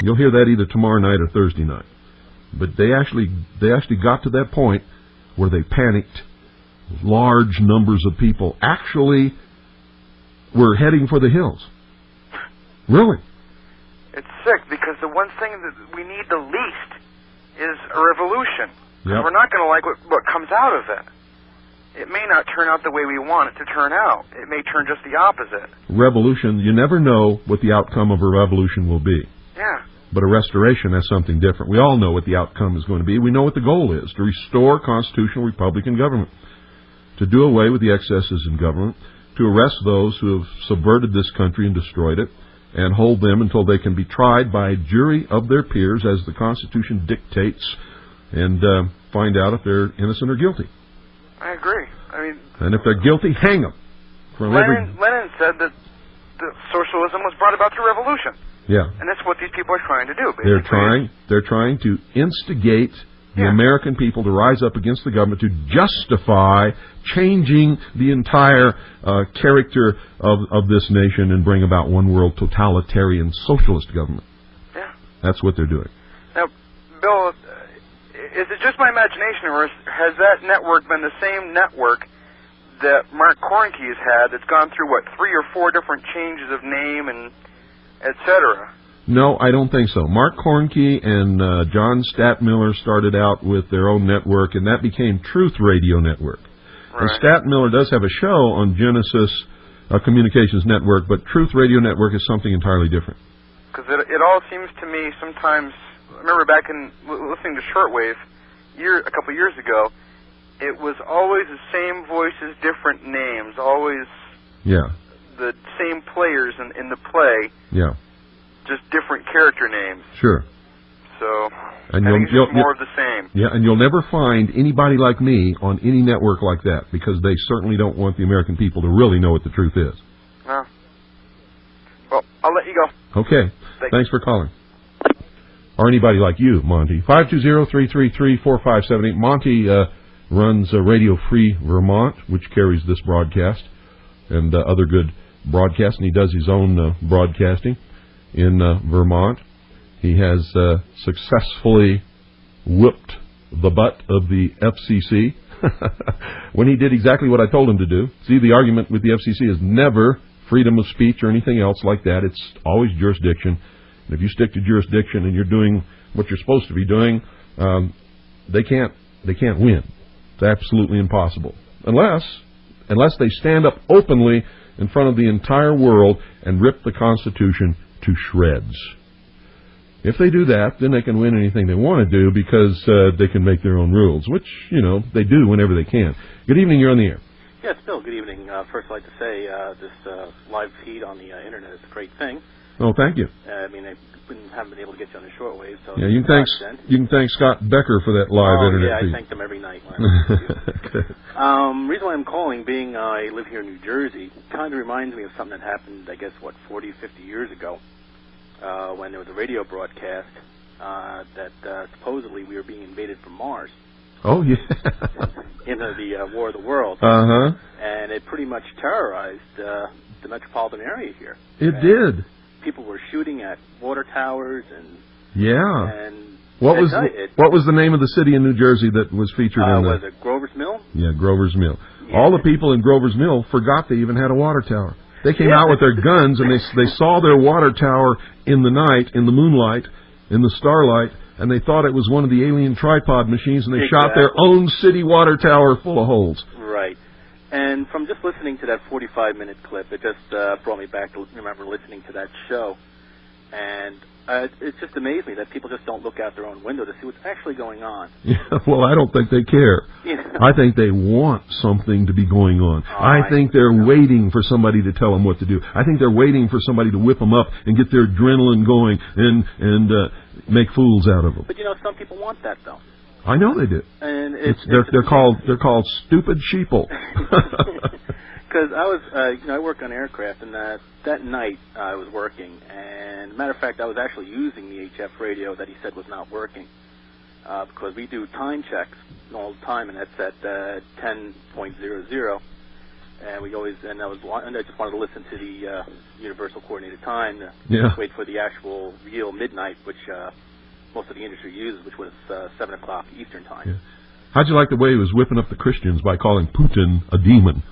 You'll hear that either tomorrow night or Thursday night. But they actually got to that point where they panicked. Large numbers of people actually were heading for the hills. Really? It's sick, because the one thing that we need the least is a revolution. Yep. We're not going to like what comes out of it. It may not turn out the way we want it to turn out. It may turn just the opposite. Revolution, you never know what the outcome of a revolution will be. Yeah. But a restoration has something different. We all know what the outcome is going to be. We know what the goal is, to restore constitutional Republican government, to do away with the excesses in government, to arrest those who have subverted this country and destroyed it, and hold them until they can be tried by a jury of their peers as the Constitution dictates, and find out if they're innocent or guilty. I agree. I mean, and if they're guilty, hang them. Lenin said that socialism was brought about through revolution. Yeah. And that's what these people are trying to do, basically. They're trying to instigate the American people to rise up against the government to justify changing the entire character of this nation and bring about one world totalitarian socialist government. Yeah. That's what they're doing. Now, Bill, is it just my imagination, or has that network been the same network that Mark Kornke has had that's gone through, 3 or 4 different changes of name and etc.? No, I don't think so. Mark Kornke and John Stadtmiller started out with their own network, and that became Truth Radio Network. Right. And Stadtmiller does have a show on Genesis Communications Network, but Truth Radio Network is something entirely different. Because it all seems to me sometimes, I remember back in listening to shortwave a couple years ago, it was always the same voices, different names, always the same players in the play. Yeah. Just different character names. Sure. So, I think it's just more of the same. Yeah, and you'll never find anybody like me on any network like that, because they certainly don't want the American people to really know what the truth is. No. Well, I'll let you go. Okay. Thanks for calling. Or anybody like you, Monty. 520-333-4578. Monty runs Radio Free Vermont, which carries this broadcast and other good broadcasts, and he does his own broadcasting in Vermont. He has successfully whipped the butt of the FCC when he did exactly what I told him to do. See, the argument with the FCC is never freedom of speech or anything else like that. It's always jurisdiction. And if you stick to jurisdiction and you're doing what you're supposed to be doing, they can't win. It's absolutely impossible. Unless they stand up openly in front of the entire world and rip the Constitution to shreds. If they do that, then they can win anything they want to do, because they can make their own rules, which, they do whenever they can. Good evening, you're on the air. Yes, Bill, good evening. First, I'd like to say this live feed on the Internet is a great thing. Oh, thank you. I haven't been able to get you on the shortwave. So yeah, you can thank Scott Becker for that live Internet feed. I thank them every night. Reason why I'm calling, being I live here in New Jersey, kind of reminds me of something that happened, 40, 50 years ago, when there was a radio broadcast that supposedly we were being invaded from Mars. Oh, yeah. The War of the Worlds. Uh-huh. And it pretty much terrorized the metropolitan area here. It did. People were shooting at water towers and... Yeah. And what was the name of the city in New Jersey that was featured in Was it Grover's Mill? Yeah, Grover's Mill. Yeah. All the people in Grover's Mill forgot they even had a water tower. They came out with their guns, and they saw their water tower in the night, in the moonlight, in the starlight, and they thought it was one of the alien tripod machines, and they shot their own city water tower full of holes. Right. And from just listening to that 45-minute clip, it just brought me back to remember listening to that show. And it just amazed me that people just don't look out their own window to see what's actually going on. Yeah, well, I don't think they care. I think they want something to be going on. I think they're waiting for somebody to tell them what to do. I think they're waiting for somebody to whip them up and get their adrenaline going and make fools out of them. But some people want that though. I know they do. And they're called stupid sheeple. Because I work on aircraft, and that night I was working, and matter of fact, I was actually using the HF radio that he said was not working, because we do time checks all the time, and that's at 10.00, And I just wanted to listen to the Universal Coordinated Time to wait for the actual real midnight, which most of the industry uses, which was 7 o'clock Eastern Time. Yeah. How'd you like the way he was whipping up the Christians by calling Putin a demon?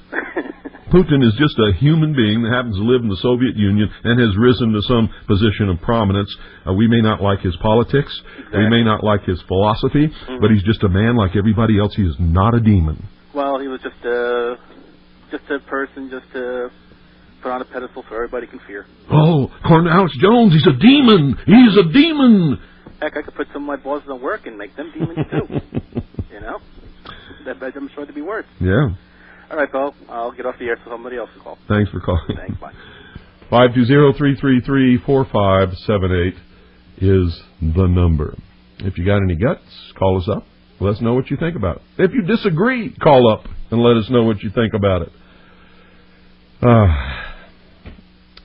Putin is just a human being that happens to live in the Soviet Union and has risen to some position of prominence. We may not like his politics. Exactly. We may not like his philosophy, but he's just a man like everybody else. He is not a demon. Well, he was just a person just to put on a pedestal so everybody can fear. Oh, Alex Jones, he's a demon. He's a demon. Heck, I could put some of my bosses on work and make them demons too. You know? I'm sure they'd be worse. Yeah. All right, Paul. I'll get off the air so somebody else can call. Thanks for calling. Thanks, bye. 520-333-4578 is the number. If you got any guts, call us up. Let us know what you think about it. If you disagree, call up and let us know what you think about it.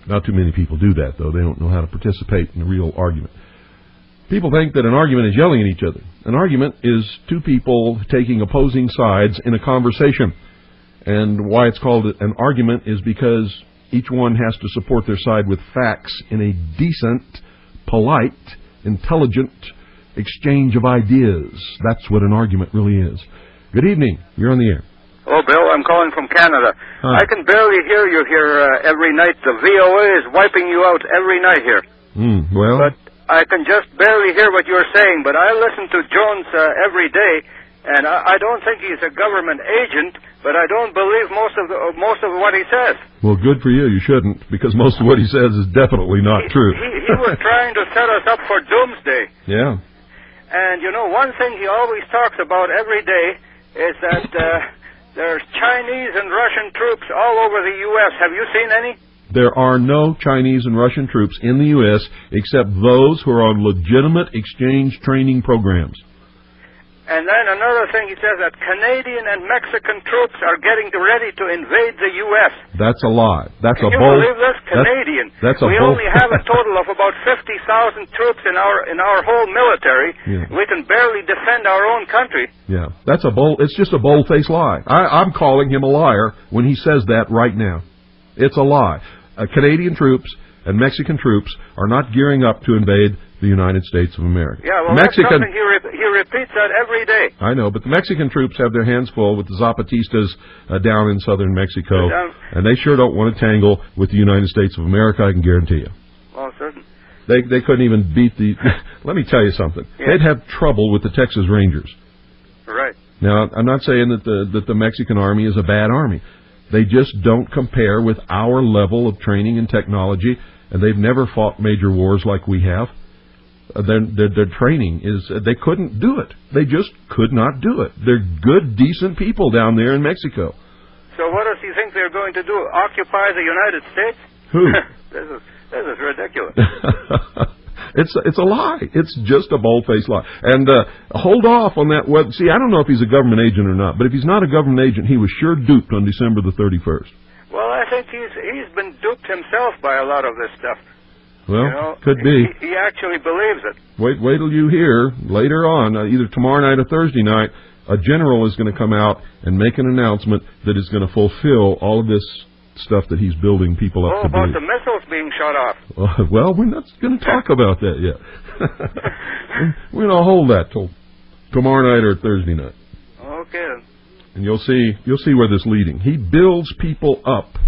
Not too many people do that, though. They don't know how to participate in a real argument. People think that an argument is yelling at each other. An argument is two people taking opposing sides in a conversation. And why it's called an argument is because each one has to support their side with facts in a decent, polite, intelligent exchange of ideas. That's what an argument really is. Good evening. You're on the air. Oh, Bill, I'm calling from Canada. Hi. I can barely hear you here every night. The VOA is wiping you out every night here. Well, but I can just barely hear what you're saying. But I listen to Jones every day, and I don't think he's a government agent. But I don't believe most of what he says. Well, good for you. You shouldn't, because most of what he says is definitely not true. He was trying to set us up for doomsday. Yeah. And, you know, one thing he always talks about every day is that there's Chinese and Russian troops all over the U.S. Have you seen any? There are no Chinese and Russian troops in the U.S. except those who are on legitimate exchange training programs. And then another thing, he says that Canadian and Mexican troops are getting ready to invade the U.S. That's a lie. That's Can a you bold. believe this? Canadian. We bold. only have a total of about 50,000 troops in our whole military. Yeah. We can barely defend our own country. Yeah, that's a bold. It's just a bold-faced lie. I'm calling him a liar when he says that right now. It's a lie. Canadian troops and Mexican troops are not gearing up to invade the United States of America. Yeah, well, that's something he repeats that every day. I know, but the Mexican troops have their hands full with the Zapatistas down in southern Mexico, and they sure don't want to tangle with the United States of America, I can guarantee you. Well, certainly. They couldn't even beat the... Let me tell you something. Yeah. They'd have trouble with the Texas Rangers. Right. Now, I'm not saying that the Mexican Army is a bad army. They just don't compare with our level of training and technology, and they've never fought major wars like we have. Their training is... They couldn't do it. They just could not do it. They're good, decent people down there in Mexico. So what does he think they're going to do? Occupy the United States? Who? This is ridiculous. It's a lie. It's just a bold-faced lie. And hold off on that. See, I don't know if he's a government agent or not, but if he's not a government agent, he was sure duped on December the 31st. Well, I think he's been duped himself by a lot of this stuff. Well, could be. He actually believes it. Wait till you hear later on, either tomorrow night or Thursday night, a general is going to come out and make an announcement that is going to fulfill all of this stuff that he's building people up to about believe. The missiles being shot off. Well, we're not going to talk about that yet. We're going to hold that till tomorrow night or Thursday night. Okay. And you'll see where this is leading. He builds people up,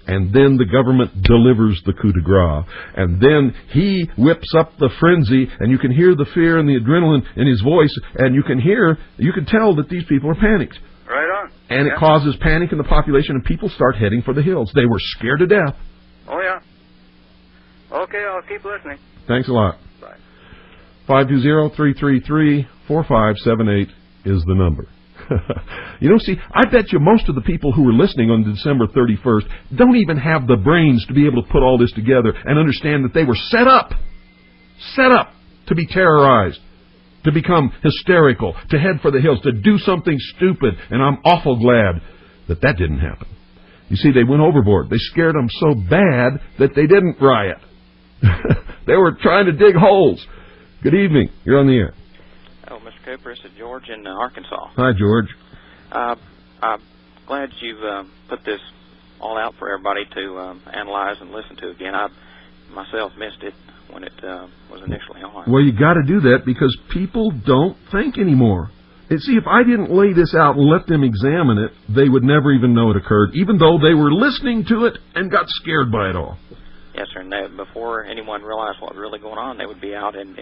and then the government delivers the coup de grace. And then he whips up the frenzy, and you can hear the fear and the adrenaline in his voice, and you can tell that these people are panicked. Right on. And it causes panic in the population, and people start heading for the hills. They were scared to death. Oh, yeah. Okay, I'll keep listening. Thanks a lot. Bye. 520-333-4578 is the number. See, I bet you most of the people who were listening on December 31st don't even have the brains to be able to put all this together and understand that they were set up to be terrorized, to become hysterical, to head for the hills, to do something stupid, and I'm awful glad that didn't happen. You see, they went overboard. They scared them so bad that they didn't riot. They were trying to dig holes. Good evening. You're on the air. Oh, Mr. Cooper, it's George in Arkansas. Hi, George. I'm glad you've put this all out for everybody to analyze and listen to again. I myself missed it when it was initially on. Well, you got to do that because people don't think anymore. And see, if I didn't lay this out and let them examine it, they would never even know it occurred, even though they were listening to it and got scared by it all. Yes, sir. And before anyone realized what was really going on, they would be out in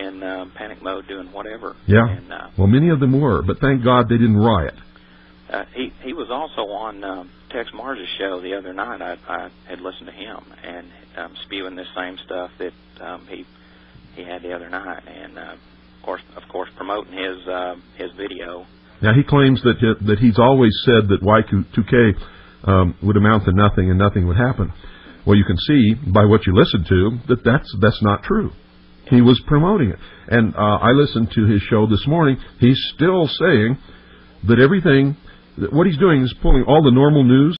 panic mode doing whatever. Yeah. And, well, many of them were, but thank God they didn't riot. He was also on Tex Mars's show the other night. I had listened to him and spewing this same stuff that he had the other night, and of course, promoting his video. Now he claims that he's always said that Y2K would amount to nothing and nothing would happen. Well, you can see by what you listen to that that's not true. He was promoting it, and I listened to his show this morning. He's still saying that everything. What he's doing is pulling all the normal news